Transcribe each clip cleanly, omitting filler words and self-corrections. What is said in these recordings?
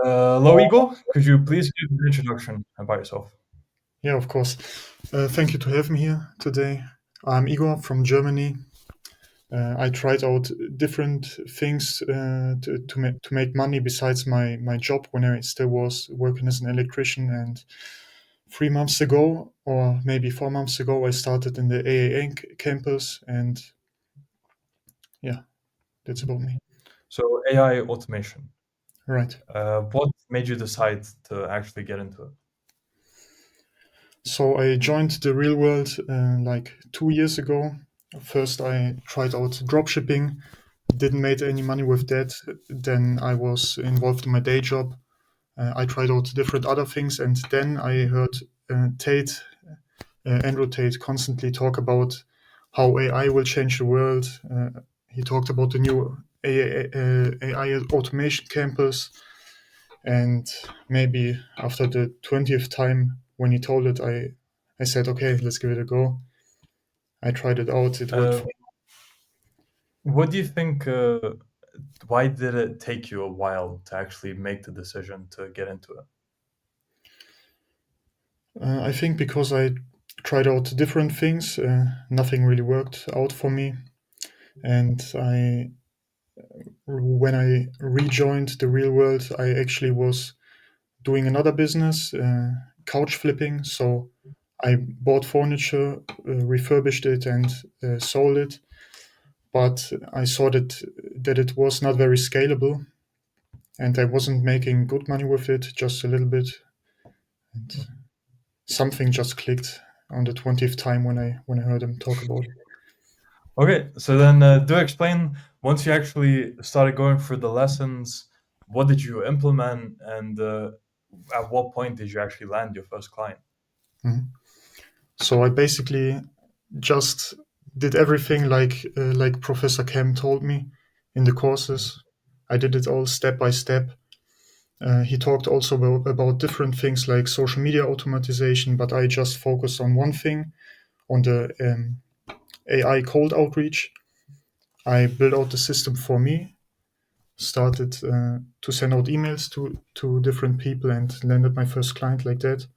Hello, Igor. Could you please give an introduction about yourself? Yeah, of course. Thank you to have me here today. I'm Igor from Germany. I tried out different things to make money besides my job when I still was working as an electrician. And 3 months ago, or maybe 4 months ago, I started in the AAA campus. And yeah, that's about me. So, AI automation. Right. What made you decide to actually get into it? So I joined the real world like 2 years ago. First, I tried out dropshipping, didn't make any money with that. Then I was involved in my day job. I tried out different other things, and then I heard Andrew Tate, constantly talk about how AI will change the world. He talked about the new AI automation campus, and maybe after the 20th time when he told it, I said, okay, let's give it a go. I tried it out. It worked Uh, for what do you think? Why did it take you a while to actually make the decision to get into it? I think because I tried out different things, nothing really worked out for me. And when I rejoined the real world, I actually was doing another business, couch flipping. So I bought furniture, refurbished it, and sold it. But I saw that it was not very scalable, and I wasn't making good money with it, just a little bit. And something just clicked on the 20th time when I heard him talk about it. Okay, so then do explain once you actually started going through the lessons, what did you implement, and at what point did you actually land your first client? Mhm. So I basically just did everything like Professor Cam told me in the courses. I did it all step by step. He talked also about different things like social media automatization, but I just focused on one thing, on the AI cold outreach. I built out the system for me, started to send out emails to different people, and landed my first client like that.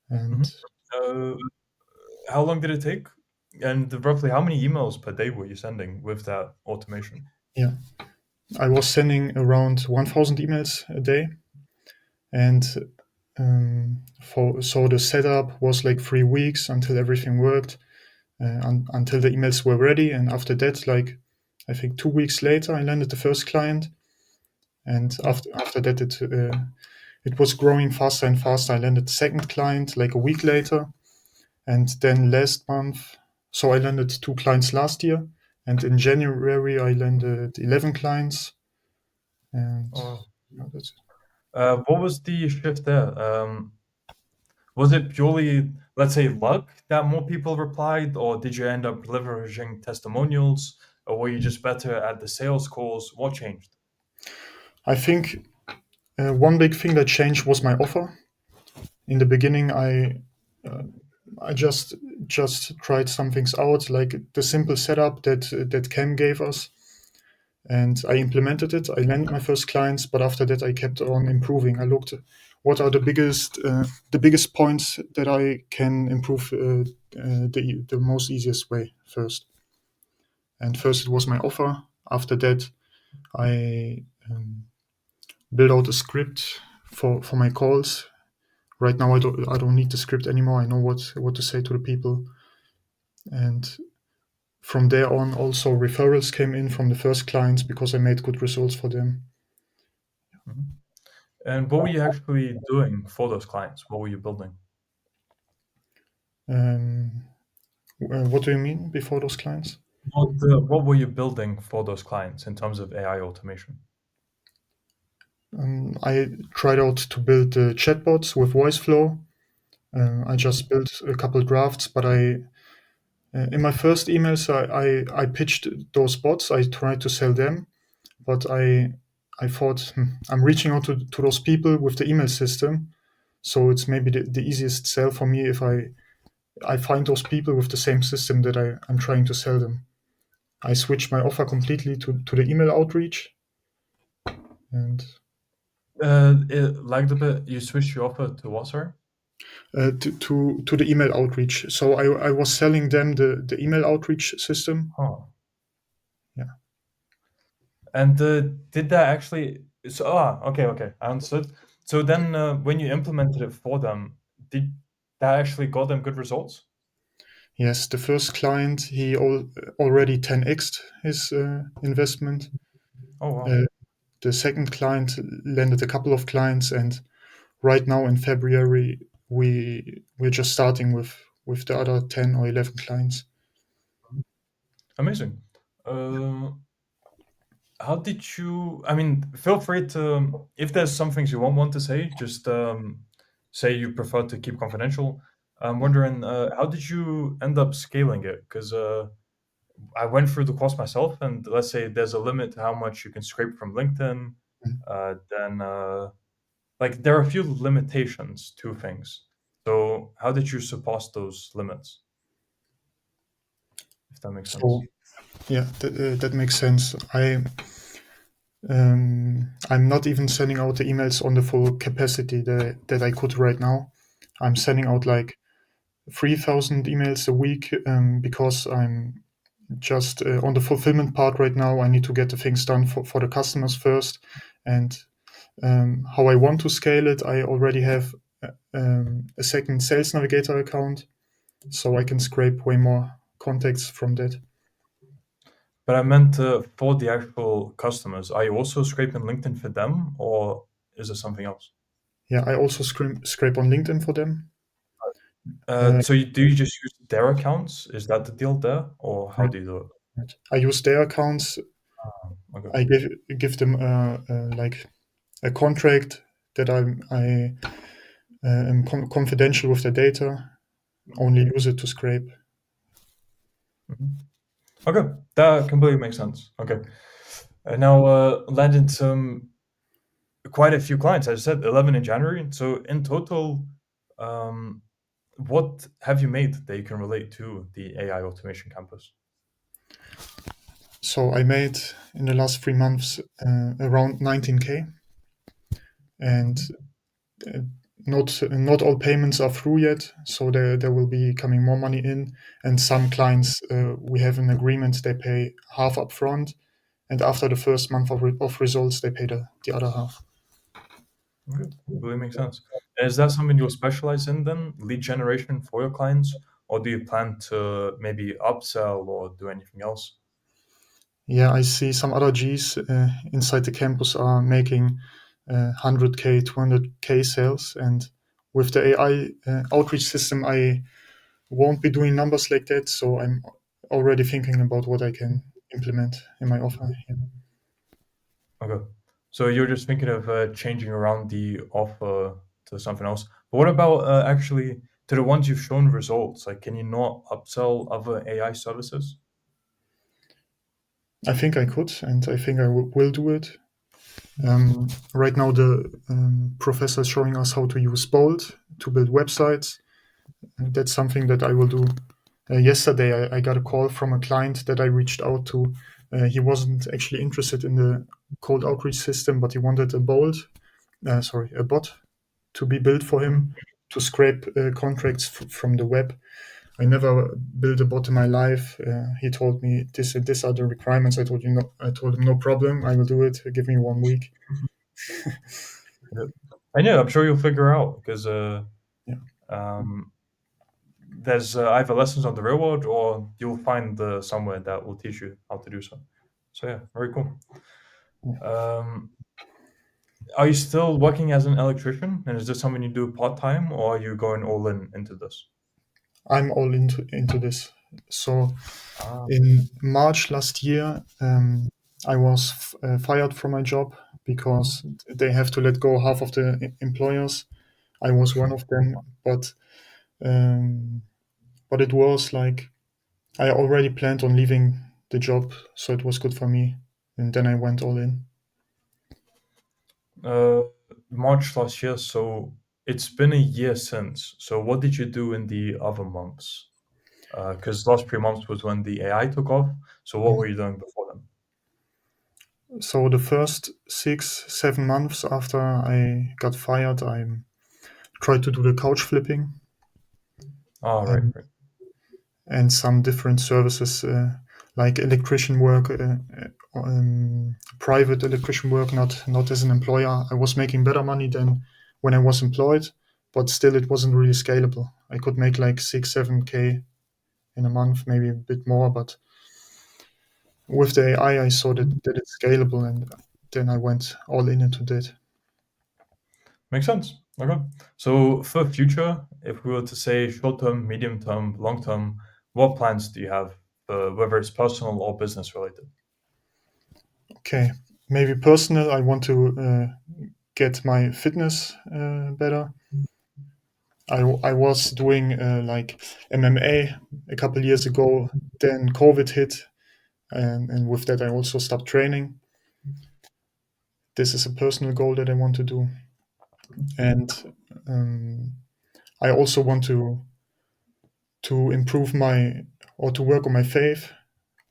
Mhm. And Uh, how long did it take? And roughly how many emails per day were you sending with that automation? yeah, I was sending around 1,000 emails a day, and for so the setup was like 3 weeks until everything worked, until the emails were ready, and after that, like I think 2 weeks later, I landed the first client, and after that, it was growing faster and faster. I landed the second client like a week later, and then last month, so I landed two clients last year, and in January I landed 11 clients, and Oh, yeah, that's it. what was the shift there? Was it purely, let's say, luck that more people replied, or did you end up leveraging testimonials, or were you just better at the sales calls? What changed? I think one big thing that changed was my offer. In the beginning, uh, I just tried some things out, like the simple setup that Cam gave us, and I implemented it. I landed my first clients, but after that, I kept on improving. I looked what are the biggest points that I can improve the most easiest way first. And first, it was my offer. After that, I built out a script for my calls. Right now, I don't need the script anymore. I know what to say to the people, and from there on, also referrals came in from the first clients because I made good results for them. Mhm. And what were you actually doing for those clients? What were you building? Um, what do you mean before those clients? What were you building for those clients in terms of AI automation? I tried out to build the chatbots with voice flow. I just built a couple drafts, but in my first emails I pitched those bots. I tried to sell them, but I thought I'm reaching out to those people with the email system, so it's maybe the easiest sell for me if I find those people with the same system that I'm trying to sell them. I switched my offer completely to the email outreach, and It lagged a bit. You switched your offer to what, sorry? To the email outreach. So I was selling them the email outreach system. Huh. Yeah. And did that actually? So, okay, okay, I understood. So then, when you implemented it for them, did that actually got them good results? Yes, the first client already 10x'd his investment. Oh wow, Uh, the second client landed a couple of clients, and right now in February we're just starting with the other 10 or 11 clients. amazing. Uh, how did you? I mean, feel free to if there's some things you won't want to say, just say you prefer to keep confidential. I'm wondering, how did you end up scaling it? Because I went through the course myself, and let's say there's a limit to how much you can scrape from LinkedIn. Then, like, there are a few limitations to things. So, how did you surpass those limits? If that makes So sense. yeah, that makes sense. I'm not even sending out the emails on the full capacity that I could right now. I'm sending out like 3,000 emails a week because I'm just on the fulfillment part right now. I need to get the things done for the customers first. And how I want to scale it, I already have a second sales navigator account, so I can scrape way more contacts from that. But I meant for the actual customers. Are you also scraping LinkedIn for them, or is it something else? Yeah, I also scrape on LinkedIn for them. Uh, So, do you just use their accounts? Is that the deal there, or how right, do you do it? right. I use their accounts. Okay. I give them like a contract that I am confidential with the data. Only use it to scrape. Mhm. Okay, that completely makes sense. Okay. Now, landed some quite a few clients. As I said, 11 in January. So in total, um, what have you made that you can relate to the AI automation campus? So I made in the last 3 months around 19K, and Mhm. uh, not all payments are through yet. So there will be coming more money in, and some clients we have an agreement they pay half upfront, and after the first month of results they pay the other half. Okay, really makes sense. And is that something you'll specialize in then, lead generation for your clients, or do you plan to maybe upsell or do anything else? Yeah, I see some other Gs inside the campus are making 100K, 200K sales, and with the AI outreach system, I won't be doing numbers like that. So I'm already thinking about what I can implement in my offer. Yeah. Okay. So you're just thinking of changing around the offer to something else. But what about actually to the ones you've shown results? Like, can you not upsell other AI services? I think I could, and I think I will do it. Right now, the professor is showing us how to use Bolt to build websites. And that's something that I will do. Yesterday, I got a call from a client that I reached out to. He wasn't actually interested in the cold outreach system, but he wanted a bot to be built for Mhm. him to scrape contracts from the web. I never built a bot in my life. He told me this and this are the requirements. I told him no problem. I will do it. Give me 1 week. Yeah. And yeah, I'm sure you'll figure out because Yeah. um, there's either lessons on the real world or you'll find somewhere that will teach you how to do so. So yeah, very cool. Yeah. Um, are you still working as an electrician, and is this something you do part time, or are you going all in into this? I'm all into this. So Ah, in March last year, I was fired from my job because they have to let go half of the employers. I was one of them, um, but it was like I already planned on leaving the job, so it was good for me. And then I went all in. uh, March last year. So it's been a year since. So what did you do in the other months? Because last 3 months was when the AI took off. So what Mhm. were you doing before then? So the first 6, 7 months after I got fired, I tried to do the couch flipping Oh, right, and, right. some different services like electrician work, private electrician work, not as an employer. I was making better money than when I was employed, but still it wasn't really scalable. I could make like 6, 7K in a month, maybe a bit more, but with the AI, I saw that it's scalable, and then I went all in into that. Makes sense. Okay. So for future, if we were to say short term, medium term, long term, what plans do you have, whether it's personal or business related? Okay, maybe personal. I want to get my fitness better. I was doing like MMA a couple years ago. Then COVID hit, and with that, I also stopped training. This is a personal goal that I want to do, and um, I also want to improve my or to work on my faith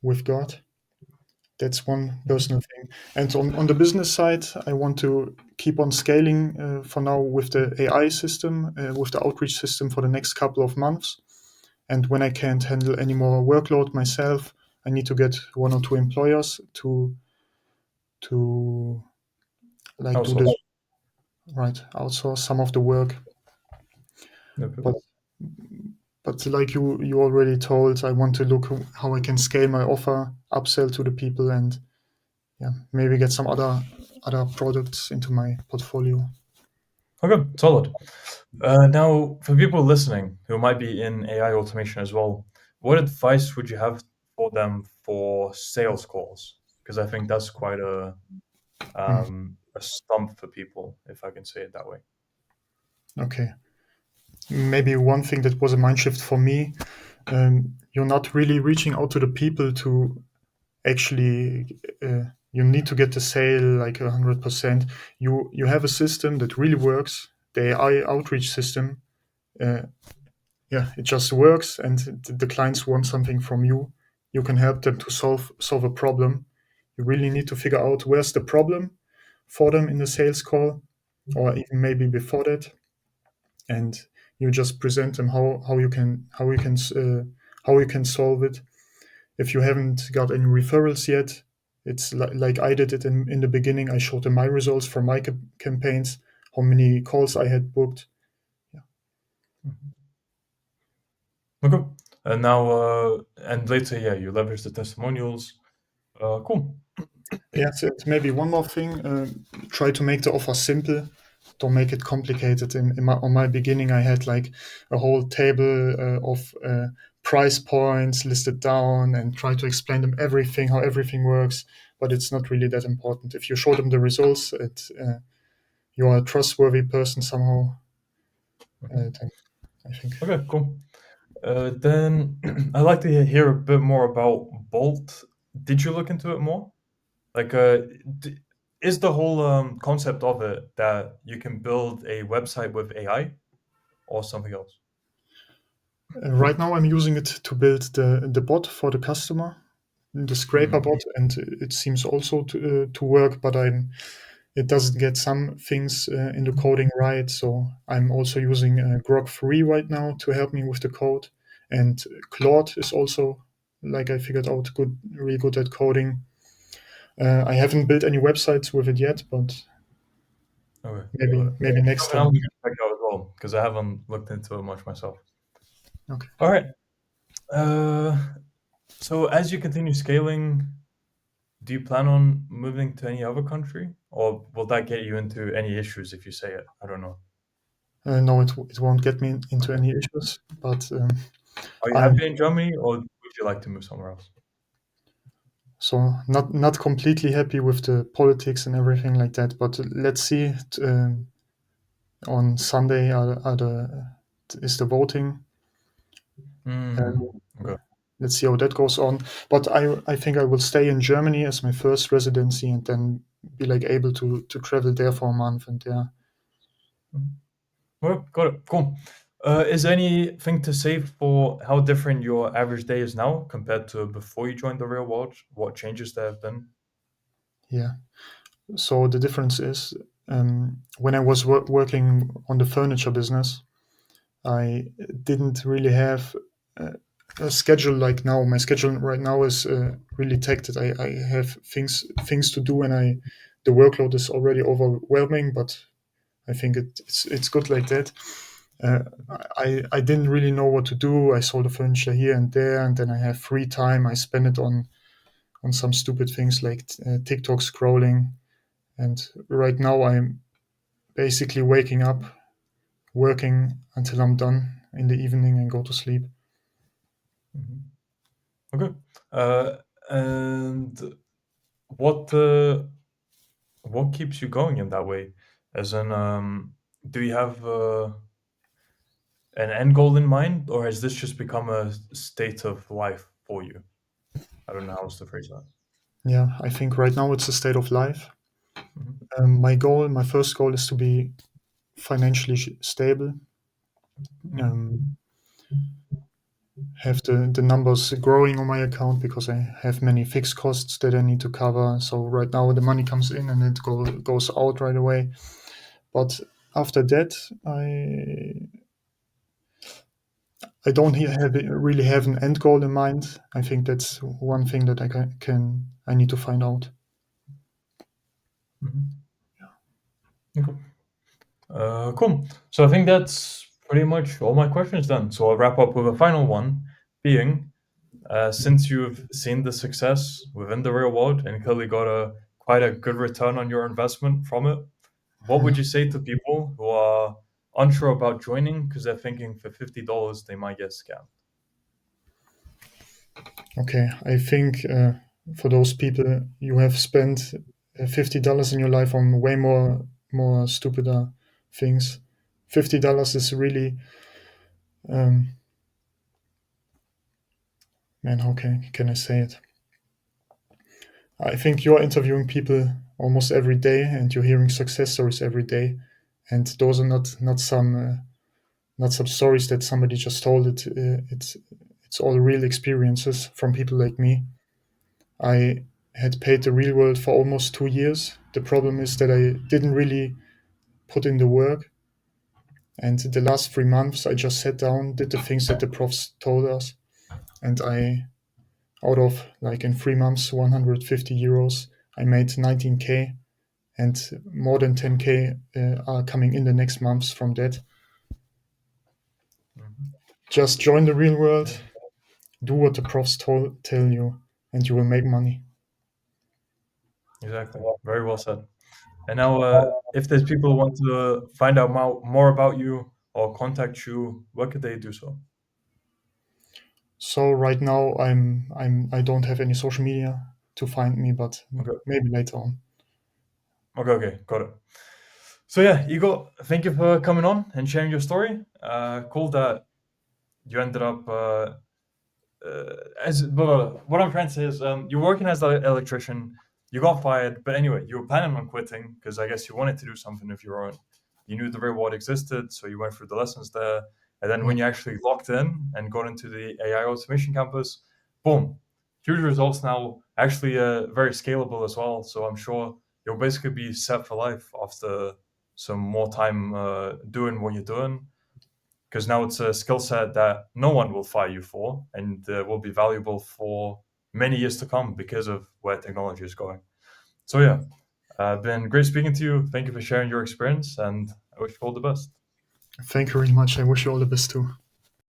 with God. That's one personal thing. And on the business side, I want to keep on scaling for now with the AI system, with the outreach system for the next couple of months. And when I can't handle any more workload myself, I need to get 1 or 2 employers to like do Also, this right, outsource some of the work. yep, yep. But like you already told, I want to look how I can scale my offer, upsell to the people, and yeah, maybe get some other products into my portfolio. Okay, solid. Now, for people listening who might be in AI automation as well, what advice would you have for them for sales calls? Because I think that's quite Hmm. a stump for people, if I can say it that way. Okay, maybe one thing that was a mind shift for me. You're not really reaching out to the people to actually. You need to get the sale like 100%. You have a system that really works. The AI outreach system. Uh, yeah, it just works, and the clients want something from you. You can help them to solve a problem. You really need to figure out where's the problem for them in the sales call, or even maybe before that, and you just present them how you can solve it. If you haven't got any referrals yet, it's like I did it in the beginning. I showed them my results from my campaigns, how many calls I had booked. Okay. And now, and later, yeah, you leverage the testimonials. Cool. Yes, it's maybe one more thing. Try to make the offer simple. Don't make it complicated. On my beginning, I had like a whole table of price points listed down and try to explain them everything, how everything works. But it's not really that important. If you show them the results, you are a trustworthy person somehow. Mhm. Then I think. Okay, cool. Then I'd like to hear a bit more about Bolt. Did you look into it more? Like, is the whole concept of it that you can build a website with AI or something else? Right now, I'm using it to build the bot for the customer, the scraper Hmm. bot, and it seems also to work. But it doesn't get some things in the coding right. So I'm also using Grok 3 right now to help me with the code. And Claude is also, like I figured out, really good at coding. I haven't built any websites with it yet, but Okay, got maybe it. maybe next Something I'm time. going to check out as well because I haven't looked into it much myself. Okay. All right. Uh, so as you continue scaling, do you plan on moving to any other country, or will that get you into any issues if you say it? I don't know. No, it won't get me into any issues, but Are you I'm happy in Germany, or would you like to move somewhere else? so not completely happy with the politics and everything like that. But let's see. On Sunday is the voting. Hmm. And Okay. let's see how that goes on. But I think I will stay in Germany as my first residency, and then be like able to travel there for a month. And yeah, Mhm. Okay, got it. Cool. Is there anything to say for how different your average day is now compared to before you joined the real world? What changes there have been? Yeah. So the difference is, when I was working on the furniture business, I didn't really have a schedule like now. My schedule right now is really hectic. I have things to do, and the workload is already overwhelming. But I think it's good like that. Uh, I didn't really know what to do. I sold the furniture here and there, and then I have free time. I spend it on some stupid things like TikTok scrolling. And right now I'm basically waking up, working until I'm done in the evening and go to sleep. Mhm. Okay. Uh, and what uh, what keeps you going in that way? As in, do you have an end goal in mind, or has this just become a state of life for you? I don't know how else to phrase that. Yeah, I think right now it's a state of life. Mhm. My first goal is to be financially stable, Mhm. um, have the numbers growing on my account because I have many fixed costs that I need to cover. So right now the money comes in and goes out right away. But after that, I don't really have an end goal in mind. I think that's one thing that I need to find out. Mhm. Okay. Cool. So I think that's pretty much all my questions then. So I'll wrap up with a final one, being since you've seen the success within the real world and clearly got a quite a good return on your investment from it, what would Mhm. you say to people who are unsure about joining because they're thinking for $50 they might get scammed? Okay, I think for those people, you have spent $50 in your life on way more stupider things. $50 is really, um, man. How can I say it? I think you're interviewing people almost every day, and you're hearing success stories every day, and those are not some stories that somebody just told. It's all real experiences from people like me. I had paid the real world for almost 2 years. The problem is that I didn't really put in the work. And the last 3 months, I just sat down, did the things that the profs told us. And out of like in 3 months, 150 euros, I made 19K, and more than 10K are coming in the next months from that. Mhm. Just join the real Yeah, world, do what the profs tell you, and you will make money. exactly. Very well said. And now, if there's people who want to find out more about you or contact you, what could they do so? So right now, I don't have any social media to find me, but Okay. maybe later on. Okay, okay, got it. So yeah, Igor, thank you for coming on and sharing your story. Cool that you ended up as what I'm trying to say is you're working as an electrician, you got fired, but anyway, you were planning on quitting because I guess you wanted to do something of your own. You knew the real world existed, so you went through the lessons there. And then Yeah. when you actually locked in and got into the AI automation campus, boom, huge results now, actually very scalable as well. So I'm sure you'll basically be set for life after some more time doing what you're doing because now it's a skill set that no one will fire you for and will be valuable for many years to come because of where technology is going. So, yeah, been great speaking to you. Thank you for sharing your experience, and I wish you all the best. Thank you very much. I wish you all the best too.